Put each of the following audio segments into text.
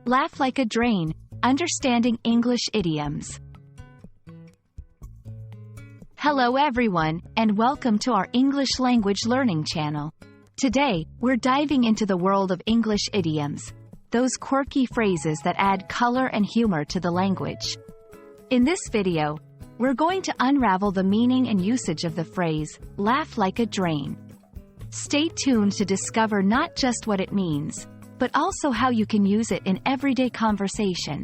Laugh like a drain. Understanding English idioms. Hello everyone, and welcome to our English language learning channel. Today, we're diving into the world of English idioms, those quirky phrases that add color and humor to the language. In this video, we're going to unravel the meaning and usage of the phrase, laugh like a drain. Stay tuned to discover not just what it means, but also how you can use it in everyday conversation.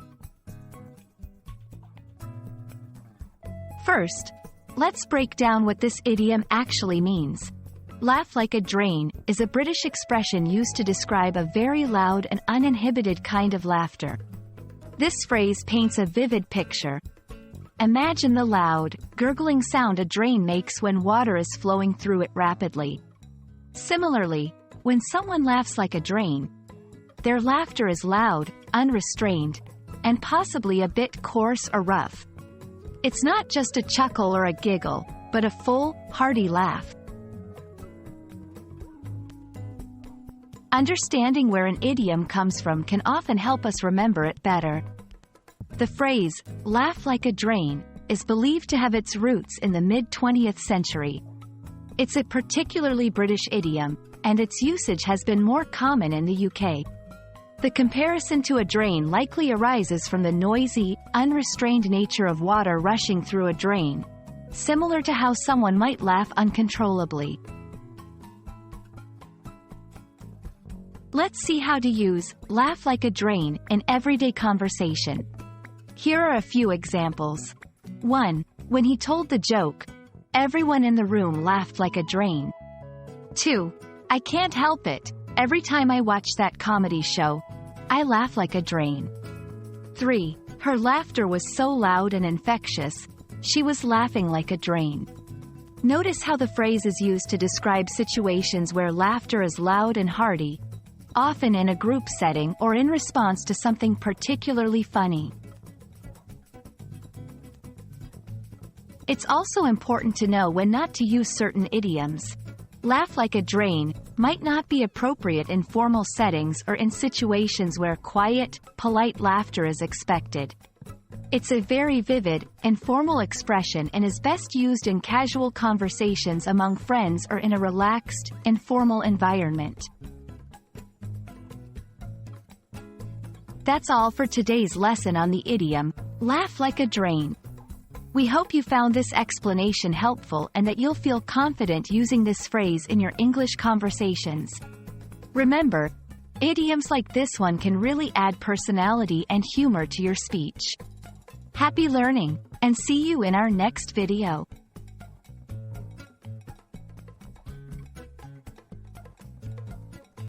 First, let's break down what this idiom actually means. Laugh like a drain is a British expression used to describe a very loud and uninhibited kind of laughter. This phrase paints a vivid picture. Imagine the loud, gurgling sound a drain makes when water is flowing through it rapidly. Similarly, when someone laughs like a drain, their laughter is loud, unrestrained, and possibly a bit coarse or rough. It's not just a chuckle or a giggle, but a full, hearty laugh. Understanding where an idiom comes from can often help us remember it better. The phrase, laugh like a drain, is believed to have its roots in the mid-20th century. It's a particularly British idiom, and its usage has been more common in the UK. The comparison to a drain likely arises from the noisy, unrestrained nature of water rushing through a drain, similar to how someone might laugh uncontrollably. Let's see how to use laugh like a drain in everyday conversation. Here are a few examples. 1. When he told the joke, everyone in the room laughed like a drain. 2. I can't help it. Every time I watch that comedy show, I laugh like a drain. 3. Her laughter was so loud and infectious, she was laughing like a drain. Notice how the phrase is used to describe situations where laughter is loud and hearty, often in a group setting or in response to something particularly funny. It's also important to know when not to use certain idioms. Laugh like a drain might not be appropriate in formal settings or in situations where quiet, polite laughter is expected. It's a very vivid, informal expression and is best used in casual conversations among friends or in a relaxed, informal environment. That's all for today's lesson on the idiom, laugh like a drain. We hope you found this explanation helpful and that you'll feel confident using this phrase in your English conversations. Remember, idioms like this one can really add personality and humor to your speech. Happy learning, and see you in our next video.